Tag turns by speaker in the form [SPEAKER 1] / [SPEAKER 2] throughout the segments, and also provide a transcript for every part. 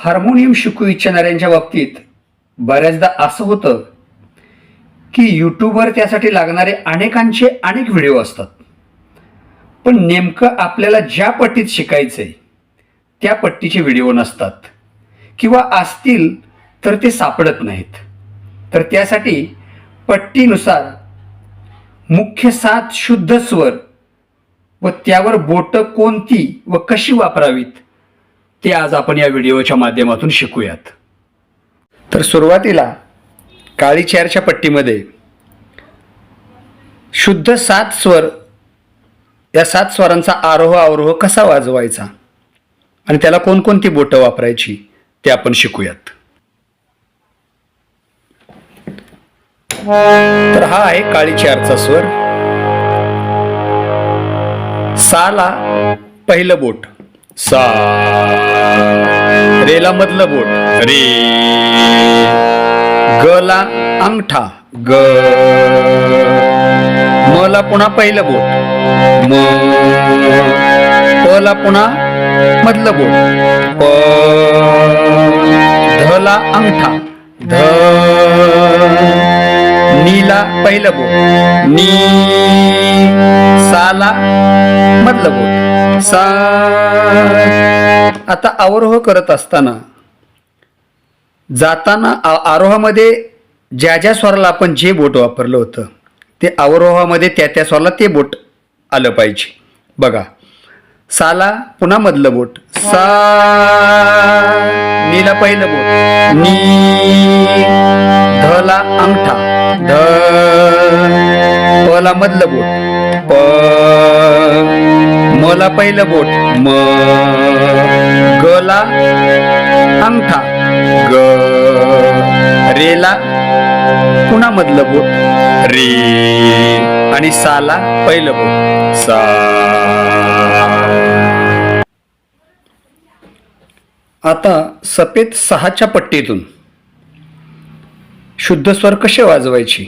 [SPEAKER 1] Harmonium शिकू इच्छिणाऱ्यांच्या बाबतीत बऱ्याचदा असं होतं की यूट्यूबवर त्यासाठी लागणारे अनेकांचे अनेक व्हिडिओ असतात, पण नेमकं आपल्याला ज्या पट्टीत शिकायचंय त्या पट्टीचे व्हिडिओ नसतात किंवा असतील तर ते सापडत नाहीत. तर त्यासाठी पट्टीनुसार मुख्य 7 शुद्ध स्वर व त्यावर बोटं कोणती व कशी वापरावीत ते आज आपण या व्हिडिओच्या माध्यमातून शिकूयात. तर सुरुवातीला काळी चेअरच्या पट्टीमध्ये शुद्ध 7 स्वर, या 7 स्वरांचा आरोह अवरोह कसा वाजवायचा आणि त्याला कोणकोणती बोटं वापरायची ते आपण शिकूयात. तर हा आहे काळी चेअरचा स्वर. साला पहिलं बोट सा, रेला मधलं बोट रे, गला अंगठा ग, मला पुन्हा पहिलं बोट म, पला पुन्हा मधलं बोट प, धला अंगठा ध, नीला पहिलं बोट नी, साला मधलं बोट सा. आता अवरोह करत असताना जाताना आरोहामध्ये ज्या ज्या स्वराला आपण जे बोट वापरलं होतं ते अवरोहामध्ये त्या स्वराला ते बोट आलं पाहिजे. बघा, साला पुन्हा मधलं बोट सा, नीला पहिलं बोट नी, धला अंगठा ध, पला मधलं बोट प, मला पहिलं बोट म, गला अंगठा ग, रेला पुन्हा मधलं बोट रे आणि साला पहिलं बोट सा. आता सफेद 6च्या पट्टीतून शुद्ध स्वर कसे वाजवायचे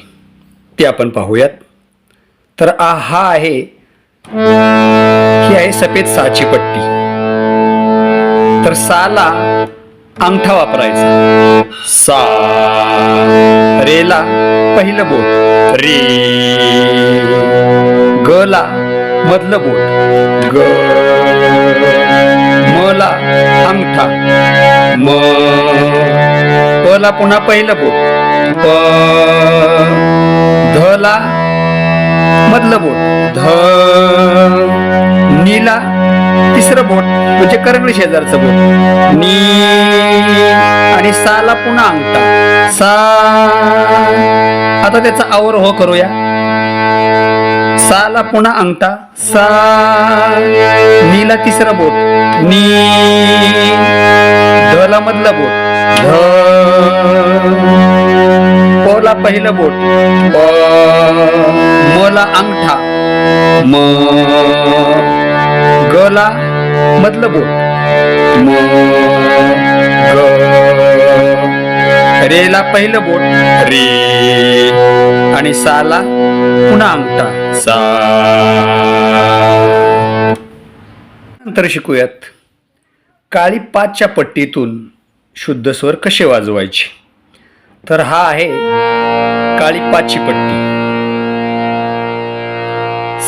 [SPEAKER 1] ते आपण पाहूयात. तर हा आहे, ही आहे सफेद 6ची पट्टी. तर साला अंगठा वापरायचा सा, रेला पहिलं बोट रे, गला मधलं बोट ग, मला अंगठा म, पला पुन्हा पहिलं बोट प, धला मधलं बोट ध, नीला तिसरं बोट म्हणजे करंगळी शेजारचं बोट नी आणि साला पुन्हा अंगठा सा. आता त्याचा अवरोह करूया. साला पुन्हा अंगठा सा, नीला तिसरं बोट नी, धला मधलं बोट ध, पला पहिलं बोट प, मला अंगठा म, गला मधलं बोट म, ग, रेला पहिलं बोट रे आणि साला पुन्हा अंगठा सा. नंतर शिकूयात काळी 5च्या पट्टीतून शुद्ध स्वर कसे वाजवायचे. तर हा आहे काळी 5ची पट्टी.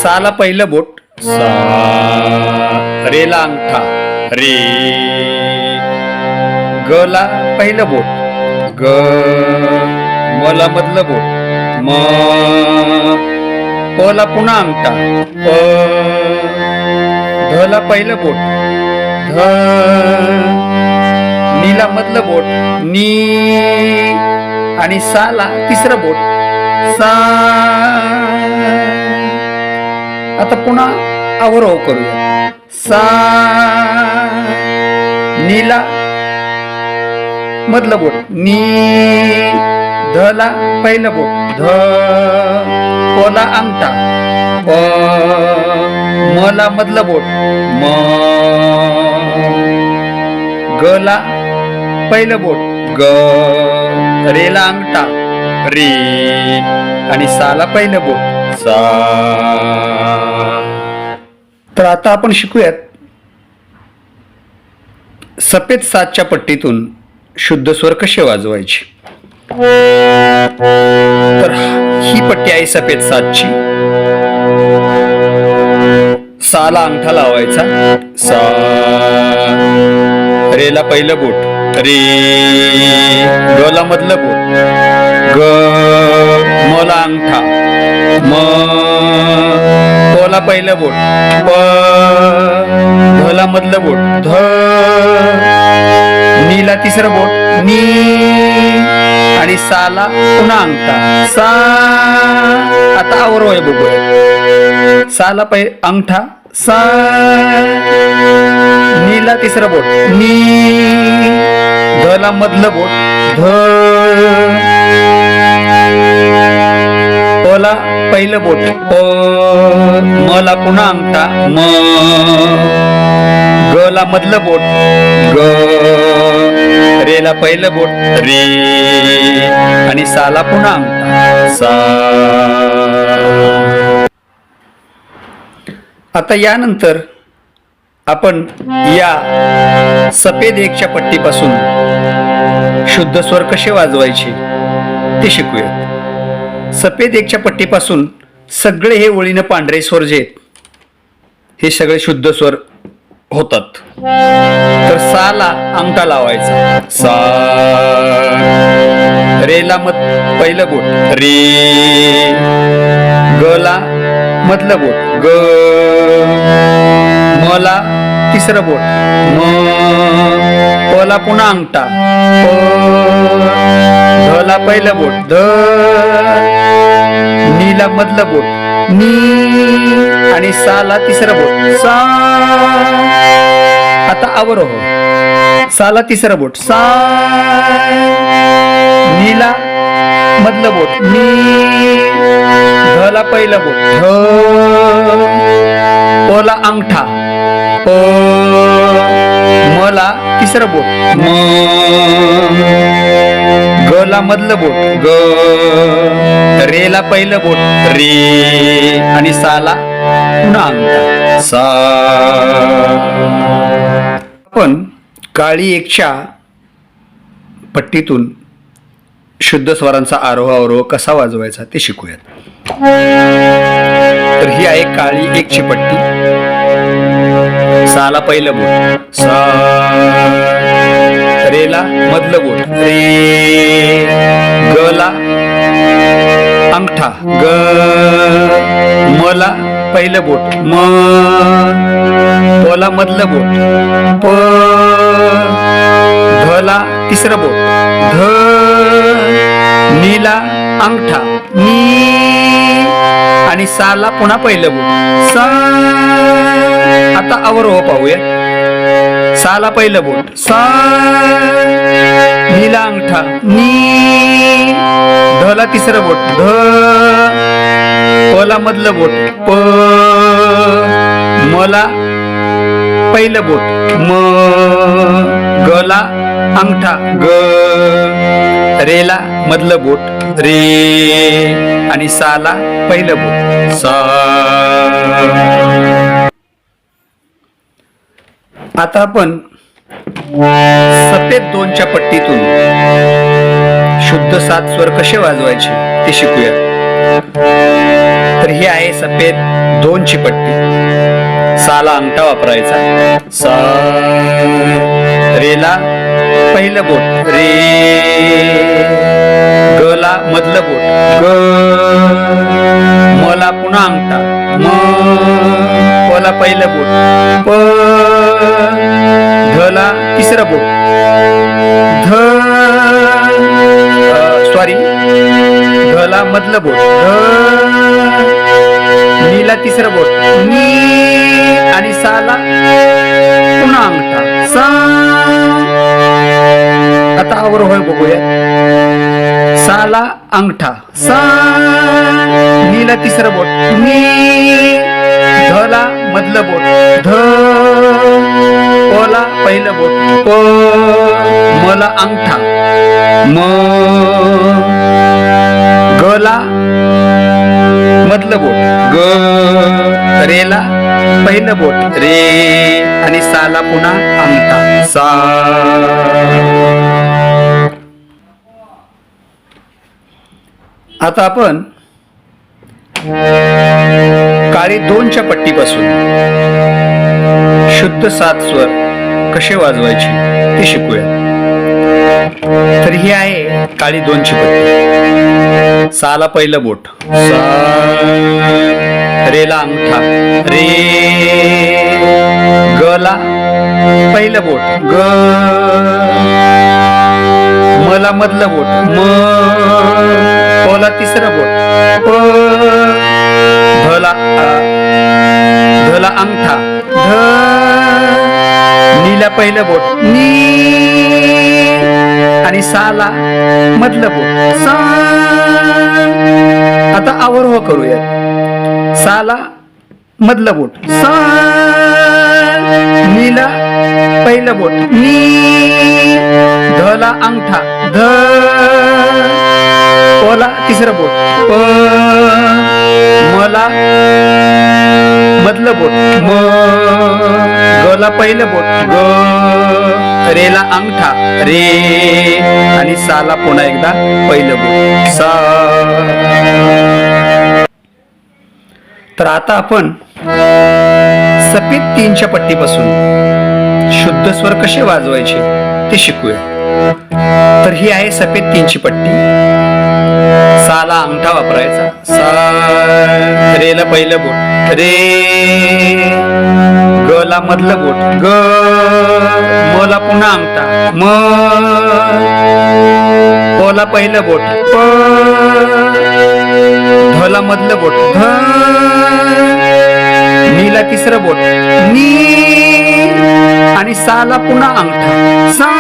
[SPEAKER 1] साला पहिलं बोट सा, रेला अंगठा रे, गला पहिलं बोट ग, मला मधलं बोट म, पला पुन्हा अंगठा प, धला पहिलं बोट ध, नीला मधलं बोट नी आणि साला तिसरं बोट सा. आता पुन्हा अवरोह करूया. सा, नीला मधलं बोट नी, धला पहिलं बोट ध, पला अंगठा प, मला मधलं बोट म, गला पहिलं बोट ग, रेला अंगठा रे आणि साला पहिलं बोट सा. तर आता आपण शिकूयात सफेद सातच्या पट्टीतून शुद्ध स्वर कसे वाजवायचे? तर ही पट्टी आहे सफेद सातची. साला अंगठा लावायचा. सा, रेला पहिलं बोट रे, गला मधलं बोट ग, मला अंगठा म, पोला पहिलं बोट प, धला मधलं बोट ध, नीला तिसरं बोट नी, आणि साला पुन्हा अंगठा सा. आता अवरोह बघूया. साला अंगठा सा, नीला तिसरं बोट नी, धला मधलं बोट ध, पोला पहिलं बोट प, मला पुन्हा अंगठा म, गला मधलं बोट ग, रेला पहिलं बोट रे, आणि साला पुन्हा अंगठा सा. आता यानंतर आपण या सफेद एकच्या पट्टीपासून शुद्ध स्वर कसे वाजवायचे ते शिकूयात. सफेद एकच्या पट्टीपासून सगळे हे ओळीनं पांढरे स्वर जे आहेत हे सगळे शुद्ध स्वर होतात. तर साला अंगठा लावायचा सा, रेला पहिलं बोट रे, गला मधलं बोट ग, मला तिसरं बोट म, पोला पुन्हा अंगठा प, धला पहिलं बोट ध, नीला मधलं बोट नी, आणि साला तिसरं बोट सा. आता अवरोह. साला तिसरं बोट सा, नीला मधलं बोट नी, धला पहिलं बोट ध, पोला अंगठा प, मला तिसरं बोट म, गला मधलं बोट ग, रेला पहिलं बोट रे, आणि साला पुन्हा अंगठा सा. आपण काळी एकच्या पट्टीतून शुद्ध स्वरांचा आरोह अवरोह कसा वाजवायचा ते शिकूयात. तर ही आहे काळी एकची पट्टी. साला पहिलं बोट सा, रेला मधलं बोट रे, गला अंगठा ग, मला पहिलं बोट म, पोला मधलं बोट प, धला तिसरं बोट ध, नीला अंगठा नी, आणि साला पुन्हा पहिलं बोट सा. आता अवरोह पाहूया. साला पहिलं बोट सा, नीला अंगठा नी, धला तिसरं बोट ध, पोला मधलं बोट प, मला पहिलं बोट म, गला अंगठा ग, रेला मधलं बोट रे, आणि साला पहिलं बोट सा. आता आपण सफेद दोनच्या पट्टीतून शुद्ध सात स्वर कसे वाजवायचे ते शिकूया. तर ही आहे सफेद दोनची पट्टी. साला अंगठा वापरायचा सा, रेला पहिलं बोट रे, गला मधलं बोट ग, मला पुन्हा अंगठा म, पोला पहिलं बोट प, धला तिसरं बोट ध, सॉरी धला मधलं बोट ध, नीला तिसरं बोट नी, आणि साला पुन्हा अंगठा सा. आता अवरोह बघूया. साला अंगठा सा, नीला तिसरं बोट नी, धला मधलं बोट ध, पोला पहिलं बोट प, मला अंगठा म, गला मधलं बोट ग, रेला पहिलं बोट रे आणि साला पुन्हा अंगठा सा. आता आपण काळी 2च्या पट्टीपासून शुद्ध 7 स्वर कसे वाजवायचे ते शिकूया. तर ही आहे काळी 2ची पट्टी. साला पहिलं बोट सा, रेला अंगठा रे, गला पहिलं बोट ग, मला मधलं बोट म, पला तिसरं बोट प, धला धला अंगठा ध, नीला पहिलं बोट नी आणि साला मधलं बोट सा. आता आरोह करूया. साला मधलं बोट सा, नीला पहिलं बोट नी, धला अंगठा ध, पला तिसरं बोट प, मला मधलं बोट म, गला पहिलं बोट ग, रेला अंगठा रे आणि साला पुन्हा एकदा पहिलं बोट सा. तर आता आपण सफेद 3च्या पट्टीपासून शुद्ध स्वर कसे वाजवायचे ते शिकूया. तर ही आहे सफेद 3ची पट्टी. साला अंगठा वापरायचा सा, रेला पहिलं बोट रे, गला मधलं बोट ग, मला पुन्हा अंगठा म, पला पहिलं बोट प, धला मधलं बोट ध, नीला तिसरं बोट नी आणि साला पुन्हा अंगठा सा.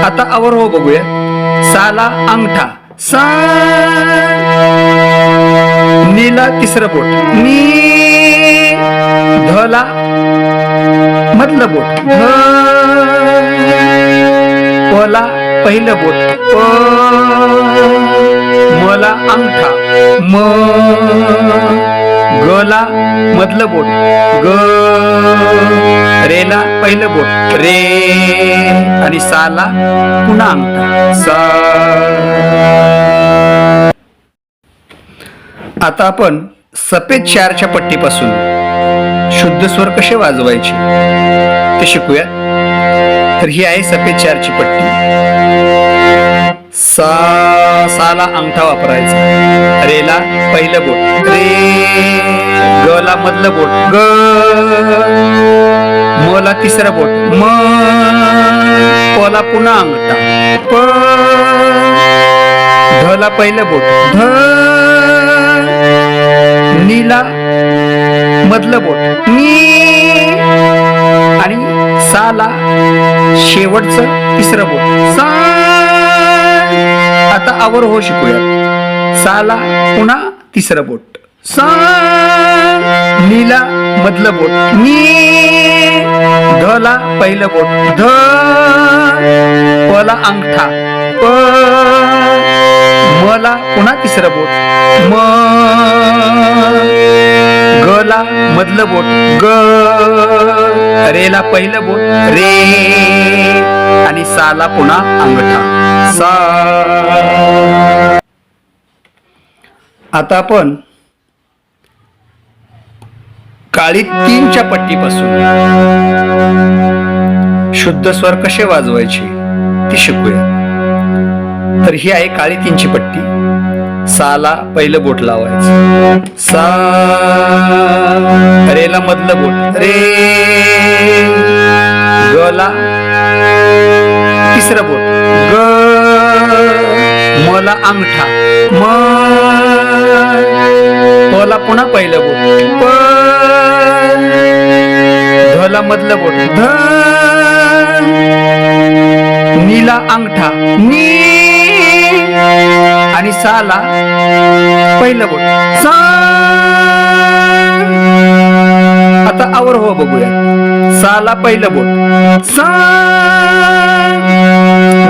[SPEAKER 1] आता आरोह बघूया. साला अंगठा सा, नीला तिसरं बोट नी, धला मधलं बोट ध, पला पहिलं बोट प, मला अंगठा म, गला मधलं बोट ग, रेला पहिलं बोट रे आणि साला पुन्हा अंगठा सा. आता आपण सफेद 4च्या पट्टीपासून शुद्ध स्वर कसे वाजवायचे ते शिकूया. तर ही आहे सफेद 4ची पट्टी. सा, साला अंगठा वापरायचा, रेला पहिलं बोट रे, गला मधलं बोट ग, मला तिसरं बोट म, पला पुन्हा अंगठा प, धला पहिलं बोट ध, नीला मधलं बोट नी आणि साला शेवटचं तिसरं बोट सा. आता आरोह शिकूया. साला पुन्हा तिसरं बोट सा, नीला मधलं बोट नी, धला पहिलं बोट ध, पला अंगठा प, मला पुन्हा तिसरं बोट म, गला मधलं बोट ग, रेला पहिलं बोट रे आणि साला पुन्हा अंगठा सा. आता आपण काळी 3च्या पट्टीपासून शुद्ध स्वर कसे वाजवायचे ते शिकूया. तर ही आहे काळी 3ची पट्टी. साला पहिलं बोट लावायचं सा, रेला मधलं बोट रे, गला तिसरं बोट ग, मला अंगठा म, पला पुन्हा पहिलं बोट प, धला मधलं बोट ध, नीला अंगठा नी आणि साला पहिलं बोट सा. आता आरोह बघूया. साला पहिलं बोट सा,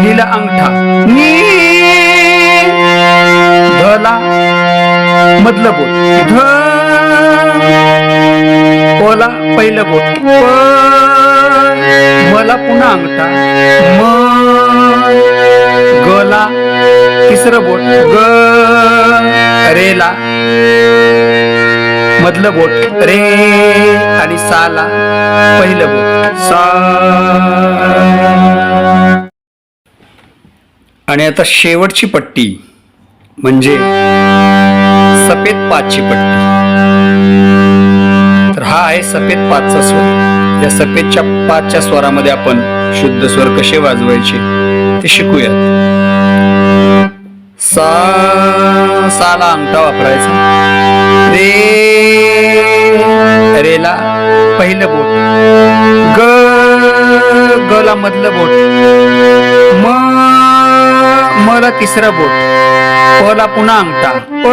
[SPEAKER 1] नीला अंगठा नी, धला मधलं बोट, ध, पला पहिलं बोट, प, मला पुन्हा अंगठा, म, गला तिसरं बोट, ग, रेला मधलं बोट, रे आणि साला पहिलं बोट, सा. आणि आता शेवटची पट्टी म्हणजे सफेद पाचची पट्टी. तर हा आहे सफेद पाचचा स्वर. या सफेदच्या पाचच्या स्वरामध्ये आपण शुद्ध स्वर कसे वाजवायचे ते शिकूयात. सा, साला अंगठा वापरायचा, रे, रेला पहिलं बोट, ग, गला मधलं बोट, म, मला तिसरं बोट, पला पुन्हा अंगठा, प,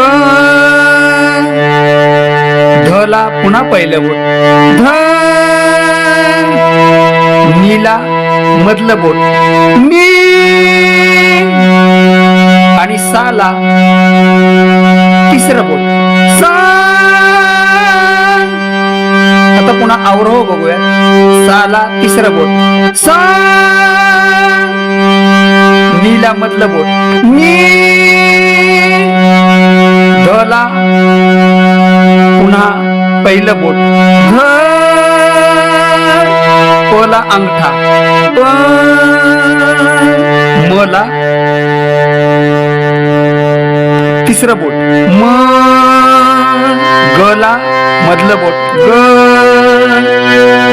[SPEAKER 1] धला पुन्हा पहिलं बोट, ध, नीला मधलं बोट, नी आणि साला तिसरं बोट, सा. आता पुन्हा अवरोह बघूया. साला तिसरं बोट, सा, नीला मधलं बोट, नी, धला पुन्हा पहिलं बोट, ध, पला अंगठा, प, मला तिसरं बोट, म, गला मधलं बोट, ग,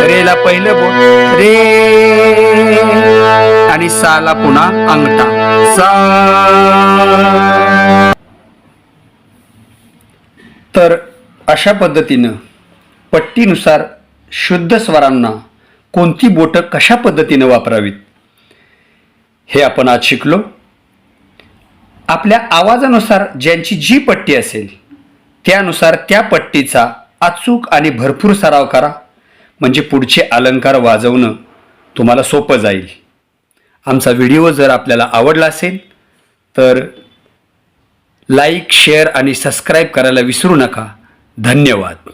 [SPEAKER 1] रेला पहिलं बोट, रे आणि साला पुन्हा अंगठा, सा. तर अशा पद्धतीनं पट्टीनुसार शुद्ध स्वरांना कोणती बोटं कशा पद्धतीनं वापरावीत हे आपण आज शिकलो. आपल्या आवाजानुसार ज्यांची जी पट्टी असेल त्यानुसार त्या पट्टीचा अचूक आणि भरपूर सराव करा, म्हणजे पुढचे अलंकार वाजवणं तुम्हाला सोपं जाईल. आमचा व्हिडिओ जर आपल्याला आवडला असेल तर लाईक, शेअर आणि सबस्क्राईब करायला विसरू नका. धन्यवाद.